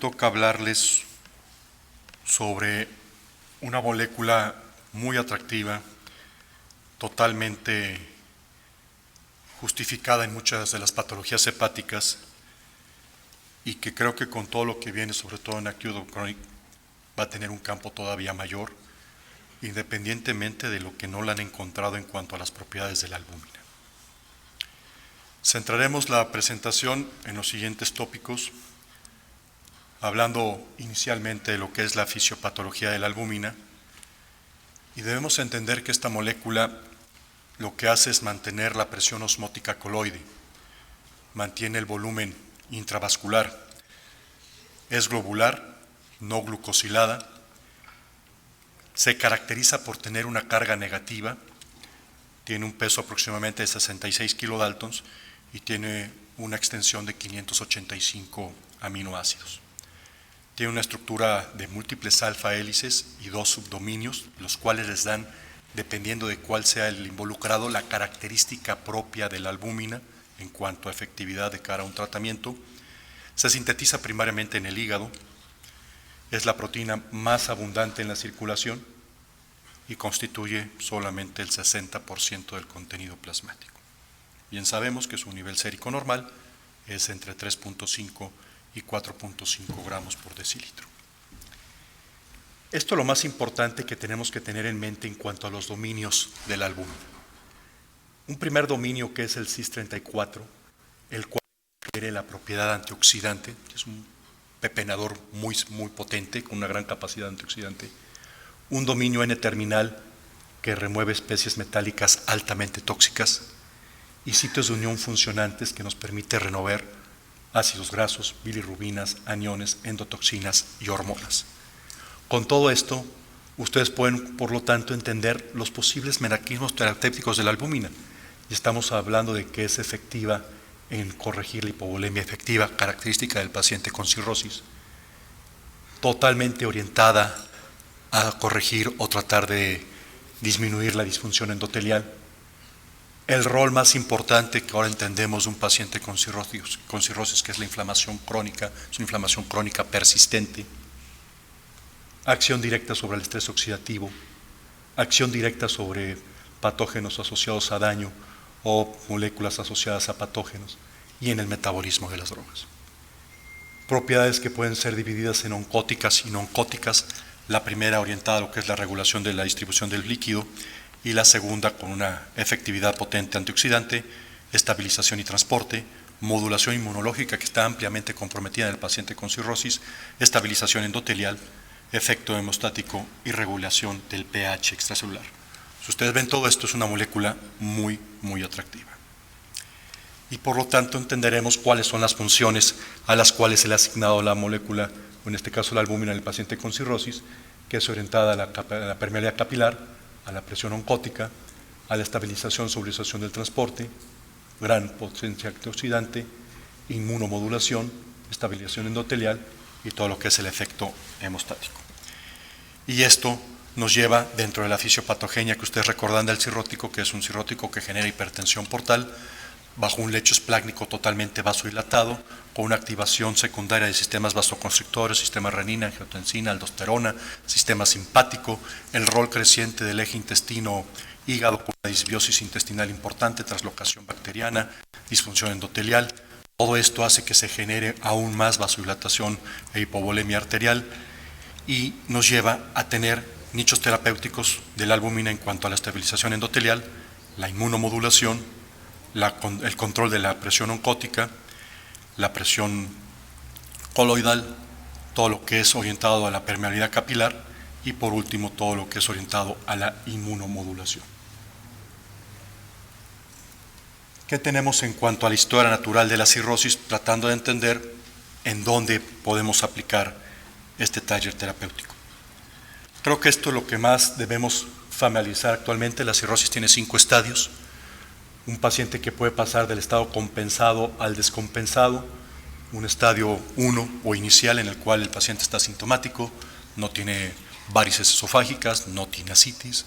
toca hablarles sobre una molécula muy atractiva, totalmente justificada en muchas de las patologías hepáticas y que creo que con todo lo que viene, sobre todo en acute chronic, va a tener un campo todavía mayor, independientemente de lo que no la han encontrado en cuanto a las propiedades de la albúmina. Centraremos la presentación en los siguientes tópicos, hablando inicialmente de lo que es la fisiopatología de la albúmina, y debemos entender que esta molécula lo que hace es mantener la presión osmótica coloide, mantiene el volumen intravascular, es globular, no glucosilada, se caracteriza por tener una carga negativa, tiene un peso aproximadamente de 66 kilodaltons y tiene una extensión de 585 aminoácidos. Tiene una estructura de múltiples alfa hélices y 2 subdominios, los cuales les dan, dependiendo de cuál sea el involucrado, la característica propia de la albúmina en cuanto a efectividad de cara a un tratamiento. Se sintetiza primariamente en el hígado, es la proteína más abundante en la circulación y constituye solamente el 60% del contenido plasmático. Bien sabemos que su nivel sérico normal es entre 3.5 y 4.5 gramos por decilitro. Esto es lo más importante que tenemos que tener en mente en cuanto a los dominios de la albúmina. Un primer dominio que es el CIS34, el cual requiere la propiedad antioxidante, que es un pepenador muy potente, con una gran capacidad antioxidante. Un dominio N-terminal que remueve especies metálicas altamente tóxicas y sitios de unión funcionantes que nos permite renovar ácidos grasos, bilirrubinas, aniones, endotoxinas y hormonas. Con todo esto, ustedes pueden, por lo tanto, entender los posibles mecanismos terapéuticos de la albúmina. Y estamos hablando de que es efectiva en corregir la hipovolemia efectiva, característica del paciente con cirrosis, totalmente orientada a corregir o tratar de disminuir la disfunción endotelial. El rol más importante que ahora entendemos de un paciente con cirrosis, que es la inflamación crónica, es una inflamación crónica persistente. Acción directa sobre el estrés oxidativo, acción directa sobre patógenos asociados a daño o moléculas asociadas a patógenos y en el metabolismo de las drogas. Propiedades que pueden ser divididas en oncóticas y no oncóticas, la primera orientada a lo que es la regulación de la distribución del líquido y la segunda con una efectividad potente antioxidante, estabilización y transporte, modulación inmunológica que está ampliamente comprometida en el paciente con cirrosis, estabilización endotelial, efecto hemostático y regulación del pH extracelular. Si ustedes ven, todo esto es una molécula muy atractiva. Y por lo tanto entenderemos cuáles son las funciones a las cuales se le ha asignado la molécula, en este caso la albúmina en el paciente con cirrosis, que es orientada a la permeabilidad capilar, a la presión oncótica, a la estabilización, stabilización del transporte, gran potencia antioxidante, inmunomodulación, estabilización endotelial y todo lo que es el efecto hemostático. Y esto nos lleva dentro de la fisiopatogenia que ustedes recordan del cirrótico, que es un cirrótico que genera hipertensión portal, bajo un lecho esplácnico totalmente vasodilatado, con una activación secundaria de sistemas vasoconstrictores, sistema renina, angiotensina, aldosterona, sistema simpático, el rol creciente del eje intestino-hígado con una disbiosis intestinal importante, translocación bacteriana, disfunción endotelial. Todo esto hace que se genere aún más vasodilatación e hipovolemia arterial y nos lleva a tener nichos terapéuticos de la albúmina en cuanto a la estabilización endotelial, la inmunomodulación, el control de la presión oncótica, la presión coloidal, todo lo que es orientado a la permeabilidad capilar y por último todo lo que es orientado a la inmunomodulación. ¿Qué tenemos en cuanto a la historia natural de la cirrosis? Tratando de entender en dónde podemos aplicar este taller terapéutico. Creo que esto es lo que más debemos familiarizar actualmente. La cirrosis tiene 5 estadios. Un paciente que puede pasar del estado compensado al descompensado, un estadio 1 o inicial en el cual el paciente está asintomático, no tiene varices esofágicas, no tiene ascitis.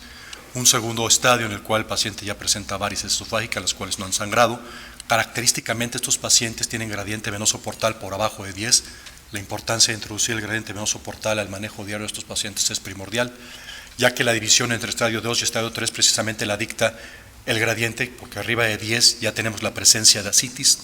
Un segundo estadio en el cual el paciente ya presenta varices esofágicas, las cuales no han sangrado. Característicamente estos pacientes tienen gradiente venoso portal por abajo de 10, La importancia de introducir el gradiente venoso portal al manejo diario de estos pacientes es primordial, ya que la división entre estadio 2 y estadio 3 precisamente la dicta el gradiente, porque arriba de 10 ya tenemos la presencia de ascitis,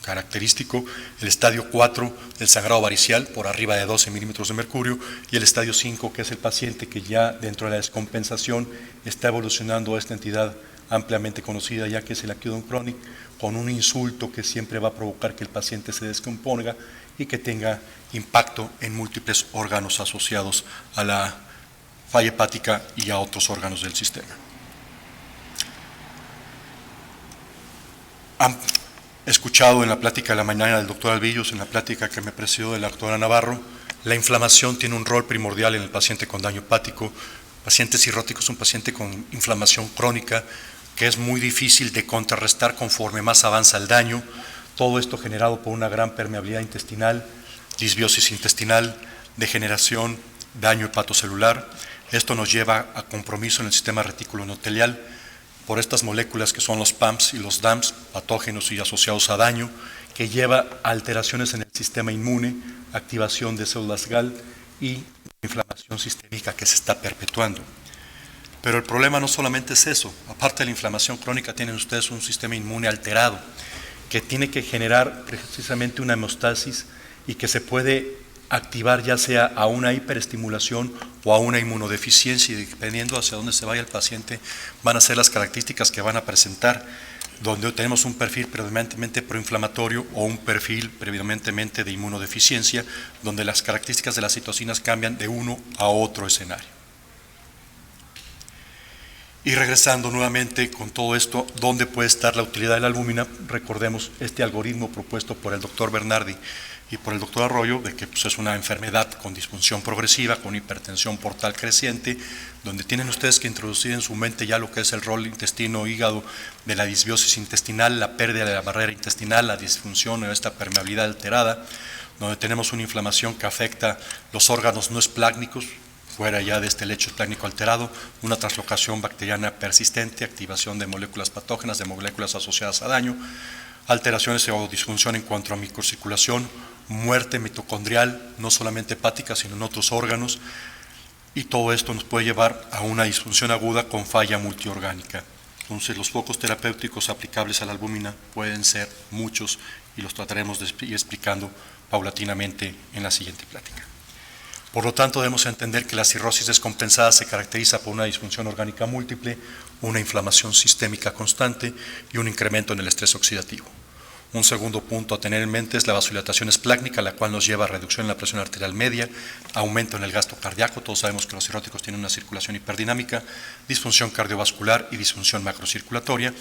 característico, el estadio 4 del sangrado varicial por arriba de 12 milímetros de mercurio, y el estadio 5, que es el paciente que ya dentro de la descompensación está evolucionando a esta entidad ampliamente conocida, ya que es el acudón crónico, con un insulto que siempre va a provocar que el paciente se descomponga y que tenga impacto en múltiples órganos asociados a la falla hepática y a otros órganos del sistema. Han escuchado en la plática de la mañana del doctor Albillos, en la plática que me presidió de la doctora Navarro, la inflamación tiene un rol primordial en el paciente con daño hepático. El paciente cirrótico es un paciente con inflamación crónica que es muy difícil de contrarrestar conforme más avanza el daño. Todo esto generado por una gran permeabilidad intestinal, disbiosis intestinal, degeneración, daño hepatocelular. Esto nos lleva a compromiso en el sistema retículo endotelial por estas moléculas que son los PAMPs y los DAMPs, patógenos y asociados a daño, que lleva a alteraciones en el sistema inmune, activación de células GAL y inflamación sistémica que se está perpetuando. Pero el problema no solamente es eso, aparte de la inflamación crónica tienen ustedes un sistema inmune alterado que tiene que generar precisamente una hemostasis y que se puede activar ya sea a una hiperestimulación o a una inmunodeficiencia, y dependiendo hacia dónde se vaya el paciente van a ser las características que van a presentar, donde tenemos un perfil predominantemente proinflamatorio o un perfil predominantemente de inmunodeficiencia, donde las características de las citocinas cambian de uno a otro escenario. Y regresando nuevamente con todo esto, ¿dónde puede estar la utilidad de la albúmina? Recordemos este algoritmo propuesto por el doctor Bernardi y por el doctor Arroyo, de que pues, es una enfermedad con disfunción progresiva, con hipertensión portal creciente, donde tienen ustedes que introducir en su mente ya lo que es el rol intestino-hígado de la disbiosis intestinal, la pérdida de la barrera intestinal, la disfunción o esta permeabilidad alterada, donde tenemos una inflamación que afecta los órganos no esplácnicos, fuera ya de este lecho esplácnico alterado, una translocación bacteriana persistente, activación de moléculas patógenas, de moléculas asociadas a daño, alteraciones o disfunción en cuanto a microcirculación, muerte mitocondrial, no solamente hepática, sino en otros órganos, y todo esto nos puede llevar a una disfunción aguda con falla multiorgánica. Entonces, los focos terapéuticos aplicables a la albúmina pueden ser muchos y los trataremos de ir explicando paulatinamente en la siguiente plática. Por lo tanto, debemos entender que la cirrosis descompensada se caracteriza por una disfunción orgánica múltiple, una inflamación sistémica constante y un incremento en el estrés oxidativo. Un segundo punto a tener en mente es la vasodilatación esplácnica, la cual nos lleva a reducción en la presión arterial media, aumento en el gasto cardíaco, todos sabemos que los cirróticos tienen una circulación hiperdinamica, disfunción cardiovascular y disfunción macrocirculatoria,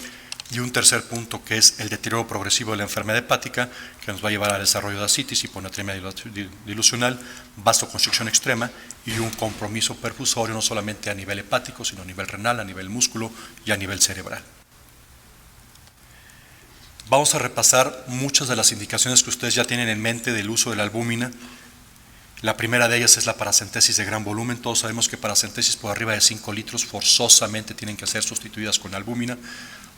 y un tercer punto que es el deterioro progresivo de la enfermedad hepática, que nos va a llevar al desarrollo de ascitis, hiponatremia dilucional, vasoconstricción extrema y un compromiso perfusorio no solamente a nivel hepático, sino a nivel renal, a nivel músculo y a nivel cerebral. Vamos a repasar muchas de las indicaciones que ustedes ya tienen en mente del uso de la albúmina. La primera de ellas es la paracentesis de gran volumen. Todos sabemos que paracentesis por arriba de 5 litros forzosamente tienen que ser sustituidas con albúmina.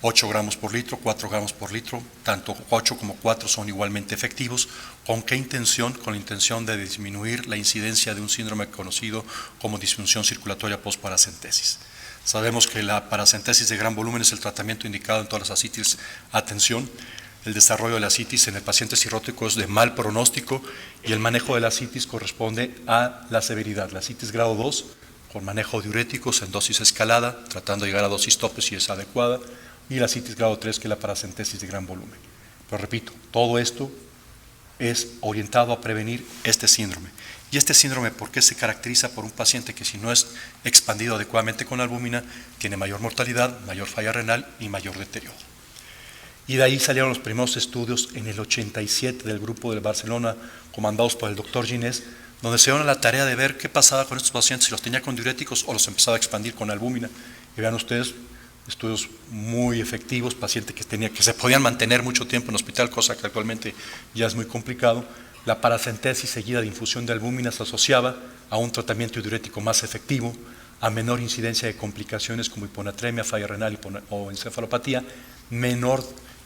8 gramos por litro, 4 gramos por litro, tanto 8 como 4 son igualmente efectivos. ¿Con qué intención? Con la intención de disminuir la incidencia de un síndrome conocido como disfunción circulatoria post-paracentesis. Sabemos que la paracentesis de gran volumen es el tratamiento indicado en todas las ascitis. Atención, el desarrollo de la ascitis en el paciente cirrótico es de mal pronóstico y el manejo de la ascitis corresponde a la severidad. La ascitis grado 2, con manejo de diuréticos en dosis escalada, tratando de llegar a dosis tope si es adecuada, y la ascitis grado 3, que es la paracentesis de gran volumen. Pero repito, todo esto es orientado a prevenir este síndrome. Y este síndrome, ¿por qué se caracteriza por un paciente que si no es expandido adecuadamente con albúmina, tiene mayor mortalidad, mayor falla renal y mayor deterioro? Y de ahí salieron los primeros estudios en el 87 del grupo de Barcelona, comandados por el doctor Ginés, donde se dieron la tarea de ver qué pasaba con estos pacientes, si los tenía con diuréticos o los empezaba a expandir con albúmina. Y vean ustedes, estudios muy efectivos, pacientes que se podían mantener mucho tiempo en hospital, cosa que actualmente ya es muy complicado. La paracentesis seguida de infusión de albúmina se asociaba a un tratamiento diurético más efectivo, a menor incidencia de complicaciones como hiponatremia, falla renal o encefalopatía, menor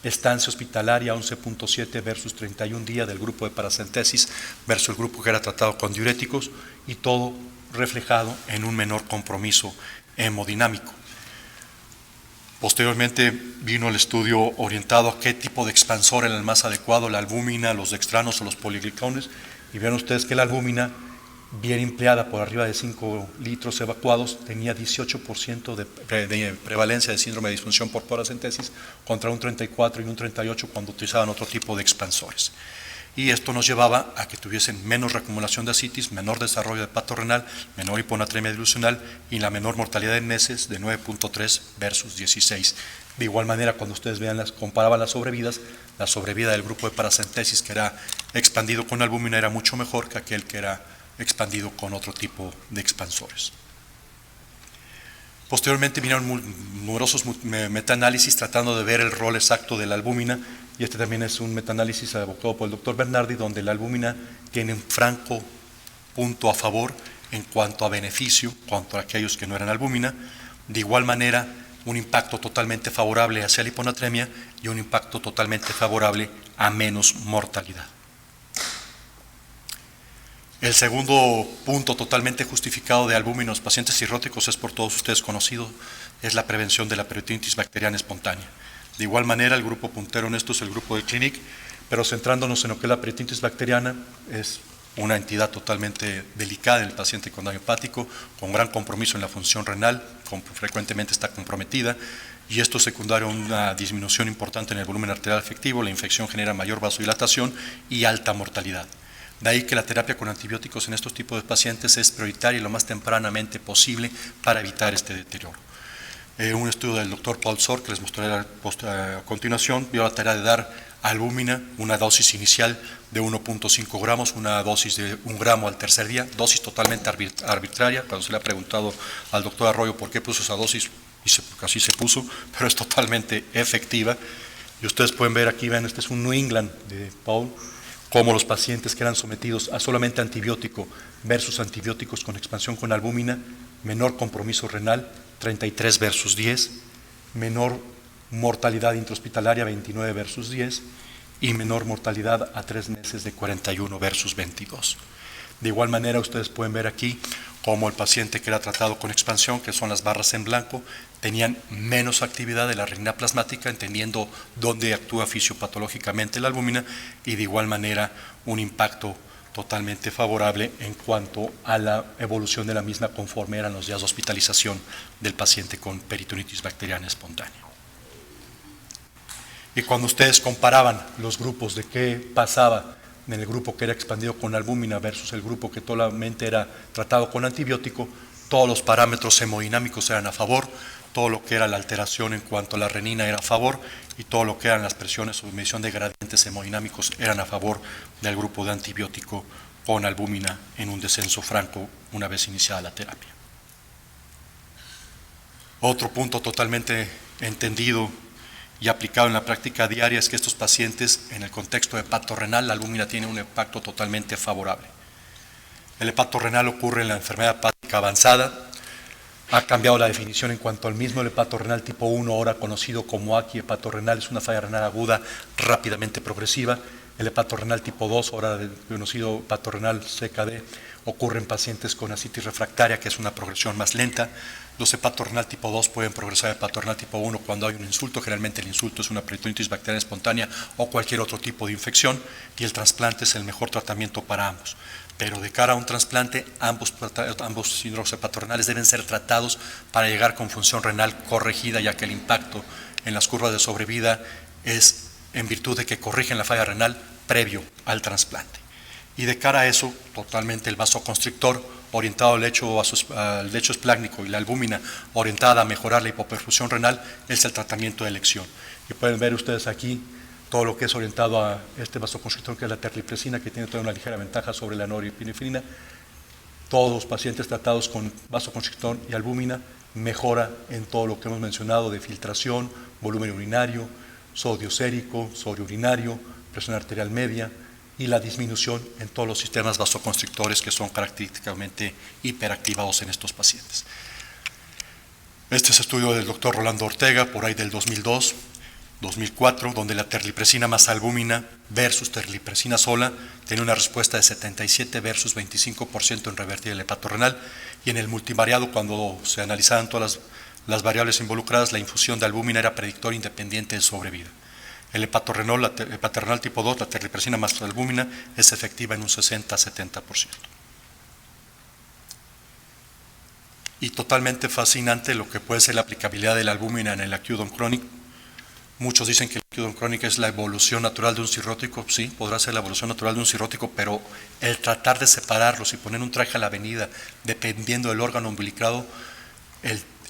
estancia hospitalaria 11.7 versus 31 días del grupo de paracentesis versus el grupo que era tratado con diuréticos, y todo reflejado en un menor compromiso hemodinámico. Posteriormente vino el estudio orientado a qué tipo de expansor era el más adecuado, la albúmina, los dextranos o los poliglicones, y vieron ustedes que la albúmina, bien empleada por arriba de 5 litros evacuados, tenía 18% de prevalencia de síndrome de disfunción por paracentesis contra un 34 y un 38 cuando utilizaban otro tipo de expansores. Y esto nos llevaba a que tuviesen menos reacumulación de ascitis, menor desarrollo de hepato renal, menor hiponatremia dilucional y la menor mortalidad en meses de 9.3 versus 16. De igual manera, cuando ustedes comparaban las sobrevidas, la sobrevida del grupo de paracentesis que era expandido con albúmina era mucho mejor que aquel que era expandido con otro tipo de expansores. Posteriormente vinieron numerosos metaanálisis tratando de ver el rol exacto de la albúmina, y este también es un metaanálisis abocado por el doctor Bernardi, donde la albúmina tiene un franco punto a favor en cuanto a beneficio contra aquellos que no eran albúmina. De igual manera, un impacto totalmente favorable hacia la hiponatremia y un impacto totalmente favorable a menos mortalidad. El segundo punto totalmente justificado de albúmina en los pacientes cirróticos es por todos ustedes conocido, es la prevención de la peritonitis bacteriana espontánea. De igual manera, el grupo puntero en esto es el grupo de Clinic, pero centrándonos en lo que es la peritonitis bacteriana, es una entidad totalmente delicada en el paciente con daño hepático, con gran compromiso en la función renal, frecuentemente está comprometida, y esto secundario a una disminución importante en el volumen arterial efectivo, la infección genera mayor vasodilatación y alta mortalidad. De ahí que la terapia con antibióticos en estos tipos de pacientes es prioritaria y lo más tempranamente posible para evitar este deterioro. Un estudio del doctor Paul Sor, que les mostraré a continuación, vio la tarea de dar albúmina, una dosis inicial de 1.5 gramos, una dosis de 1 gramo al tercer día, dosis totalmente arbitraria. Cuando se le ha preguntado al doctor Arroyo por qué puso esa dosis, dice porque así se puso, pero es totalmente efectiva. Y ustedes pueden ver aquí, vean, este es un New England de Paul, como los pacientes que eran sometidos a solamente antibiótico versus antibióticos con expansión con albúmina, menor compromiso renal, 33 versus 10, menor mortalidad intrahospitalaria, 29 versus 10, y menor mortalidad a 3 meses de 41 versus 22. De igual manera, ustedes pueden ver aquí cómo el paciente que era tratado con expansión, que son las barras en blanco, tenían menos actividad de la renina plasmática, entendiendo dónde actúa fisiopatológicamente la albúmina, y de igual manera un impacto totalmente favorable en cuanto a la evolución de la misma conforme eran los días de hospitalización del paciente con peritonitis bacteriana espontánea. Y cuando ustedes comparaban los grupos de qué pasaba en el grupo que era expandido con albúmina versus el grupo que solamente era tratado con antibiótico, todos los parámetros hemodinámicos eran a favor, todo lo que era la alteración en cuanto a la renina era a favor, y todo lo que eran las presiones o medición de gradientes hemodinámicos eran a favor del grupo de antibiótico con albúmina en un descenso franco una vez iniciada la terapia. Otro punto totalmente entendido y aplicado en la práctica diaria es que estos pacientes, en el contexto hepatorrenal, la albúmina tiene un impacto totalmente favorable. El hepatorrenal ocurre en la enfermedad hepática avanzada. Ha cambiado la definición en cuanto al mismo. El hepatorrenal tipo 1, ahora conocido como AQI hepatorrenal, es una falla renal aguda rápidamente progresiva. El hepatorrenal tipo 2, ahora conocido hepatorrenal CKD, ocurre en pacientes con ascitis refractaria, que es una progresión más lenta. Los hepatorrenal tipo 2 pueden progresar a hepatorrenal tipo 1 cuando hay un insulto. Generalmente el insulto es una peritonitis bacteriana espontánea o cualquier otro tipo de infección, y el trasplante es el mejor tratamiento para ambos. Pero de cara a un trasplante, ambos síndromes hepatorrenales deben ser tratados para llegar con función renal corregida, ya que el impacto en las curvas de sobrevida es en virtud de que corrigen la falla renal previo al trasplante. Y de cara a eso, totalmente el vasoconstrictor orientado al lecho esplácnico y la albúmina orientada a mejorar la hipoperfusión renal es el tratamiento de elección. Y pueden ver ustedes aquí todo lo que es orientado a este vasoconstrictor, que es la terlipresina, que tiene toda una ligera ventaja sobre la norepinefrina. Todos los pacientes tratados con vasoconstrictor y albúmina mejora en todo lo que hemos mencionado de filtración, volumen urinario, sodio sérico, sodio urinario, presión arterial media, y la disminución en todos los sistemas vasoconstrictores que son característicamente hiperactivados en estos pacientes. Este es estudio del doctor Rolando Ortega, por ahí del 2002, 2004, donde la terlipresina más albúmina versus terlipresina sola tiene una respuesta de 77 versus 25% en revertir el hepato renal, y en el multivariado, cuando se analizaban todas las variables involucradas, la infusión de albúmina era predictor independiente de sobrevida. El hepatorenal tipo 2, la terlipresina más albúmina, es efectiva en un 60-70%. Y totalmente fascinante lo que puede ser la aplicabilidad de la albúmina en el acute on chronic. Muchos dicen que el acute on chronic es la evolución natural de un cirrótico. Sí, podrá ser la evolución natural de un cirrótico, pero el tratar de separarlos y poner un traje a la avenida, dependiendo del órgano umbilicado,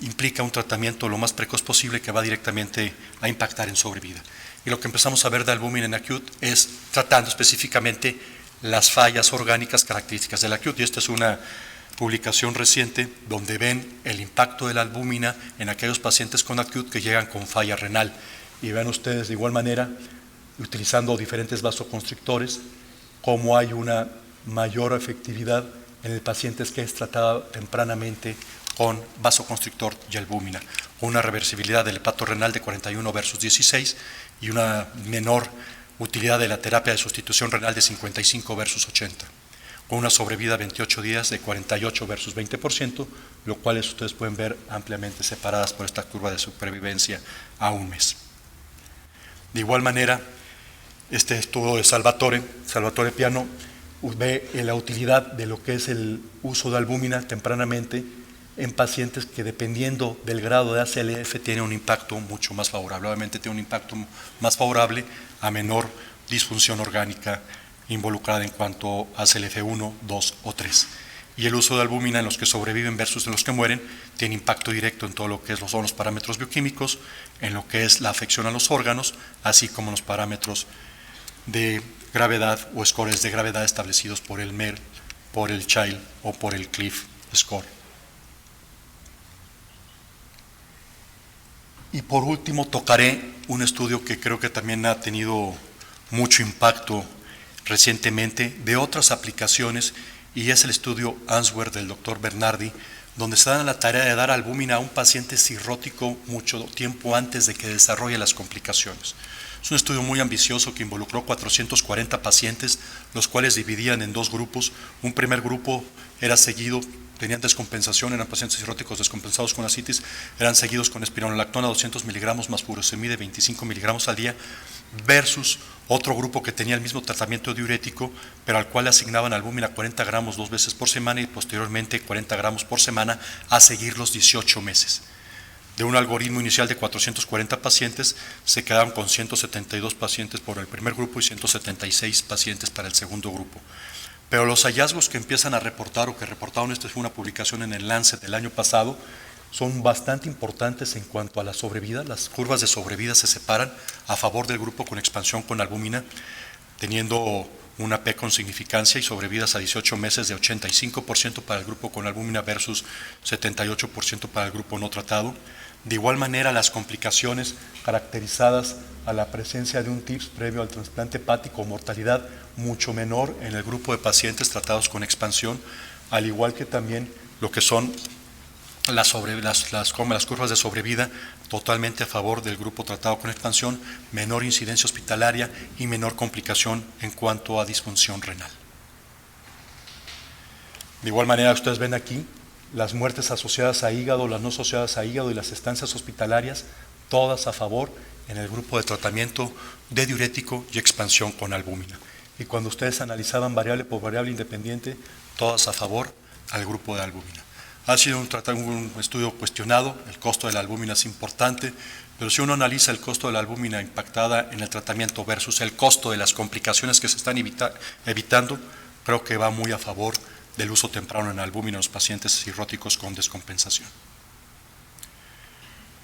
implica un tratamiento lo más precoz posible que va directamente a impactar en sobrevida. Y lo que empezamos a ver de albúmina en acute es tratando específicamente las fallas orgánicas características del acute. Y esta es una publicación reciente donde ven el impacto de la albúmina en aquellos pacientes con acute que llegan con falla renal. Y vean ustedes de igual manera, utilizando diferentes vasoconstrictores, cómo hay una mayor efectividad en el paciente que es tratado tempranamente con vasoconstrictor y albúmina, con una reversibilidad del hepato renal de 41 versus 16 y una menor utilidad de la terapia de sustitución renal de 55 versus 80, con una sobrevida a 28 días de 48 versus 20%, lo cual ustedes pueden ver ampliamente separadas por esta curva de supervivencia a un mes. De igual manera, este estudio de Salvatore Piano, ve la utilidad de lo que es el uso de albúmina tempranamente en pacientes que, dependiendo del grado de ACLF, tiene un impacto mucho más favorable. Obviamente tiene un impacto más favorable a menor disfunción orgánica involucrada en cuanto a ACLF1, 2 o 3. Y el uso de albúmina en los que sobreviven versus en los que mueren tiene impacto directo en todo lo que son los parámetros bioquímicos, en lo que es la afección a los órganos, así como los parámetros de gravedad o scores de gravedad establecidos por el MER, por el Child o por el Cliff Score. Y por último tocaré un estudio que creo que también ha tenido mucho impacto recientemente de otras aplicaciones, y es el estudio Answer del doctor Bernardi, donde se dan la tarea de dar albúmina a un paciente cirrótico mucho tiempo antes de que desarrolle las complicaciones. Es un estudio muy ambicioso que involucró 440 pacientes, los cuales dividían en dos grupos. Un primer grupo era seguido, tenían descompensación, eran pacientes cirróticos descompensados con ascitis, eran seguidos con espironolactona 200 miligramos más furosemide 25 miligramos al día, versus otro grupo que tenía el mismo tratamiento diurético, pero al cual le asignaban albúmina 40 gramos 2 veces por semana y posteriormente 40 gramos por semana a seguir los 18 meses. De un algoritmo inicial de 440 pacientes, se quedaron con 172 pacientes por el primer grupo y 176 pacientes para el segundo grupo. Pero los hallazgos que empiezan a reportar, o que reportaron, esta fue una publicación en el Lancet del año pasado, son bastante importantes en cuanto a la sobrevida. Las curvas de sobrevida se separan a favor del grupo con expansión con albúmina, teniendo una P con significancia y sobrevidas a 18 meses de 85% para el grupo con albúmina versus 78% para el grupo no tratado. De igual manera, las complicaciones caracterizadas a la presencia de un TIPS previo al trasplante hepático, mortalidad mucho menor en el grupo de pacientes tratados con expansión, al igual que también lo que son las curvas de sobrevida totalmente a favor del grupo tratado con expansión, menor incidencia hospitalaria y menor complicación en cuanto a disfunción renal. De igual manera, ustedes ven aquí las muertes asociadas a hígado, las no asociadas a hígado y las estancias hospitalarias, todas a favor en el grupo de tratamiento de diurético y expansión con albúmina. Y cuando ustedes analizaban variable por variable independiente, todas a favor al grupo de albúmina. Ha sido un estudio cuestionado, el costo de la albúmina es importante, pero si uno analiza el costo de la albúmina impactada en el tratamiento versus el costo de las complicaciones que se están evitando, creo que va muy a favor del uso temprano en albúmina en los pacientes cirróticos con descompensación.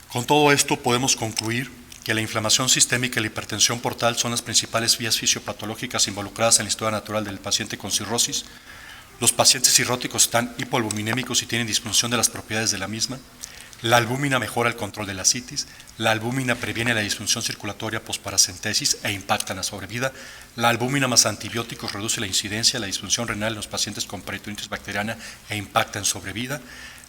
Con todo esto podemos concluir que la inflamación sistémica y la hipertensión portal son las principales vías fisiopatológicas involucradas en la historia natural del paciente con cirrosis. Los pacientes cirróticos están hipoalbuminémicos y tienen disfunción de las propiedades de la misma. La albúmina mejora el control de la ascitis. La albúmina previene la disfunción circulatoria posparacentesis e impacta en la sobrevida. La albúmina más antibióticos reduce la incidencia de la disfunción renal en los pacientes con peritonitis bacteriana e impacta en sobrevida.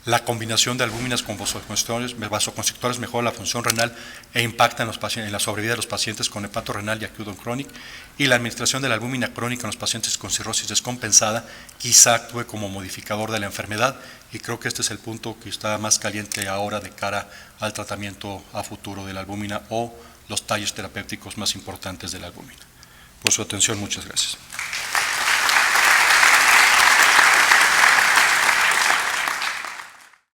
La combinación de albúminas con vasoconstrictores mejora la función renal e impacta en la sobrevida de los pacientes con hepato renal y acute crónico. Y la administración de la albúmina crónica en los pacientes con cirrosis descompensada quizá actúe como modificador de la enfermedad, y creo que este es el punto que está más caliente ahora de cara al tratamiento a futuro de la albúmina o los tallos terapéuticos más importantes de la albúmina. Por su atención, muchas gracias.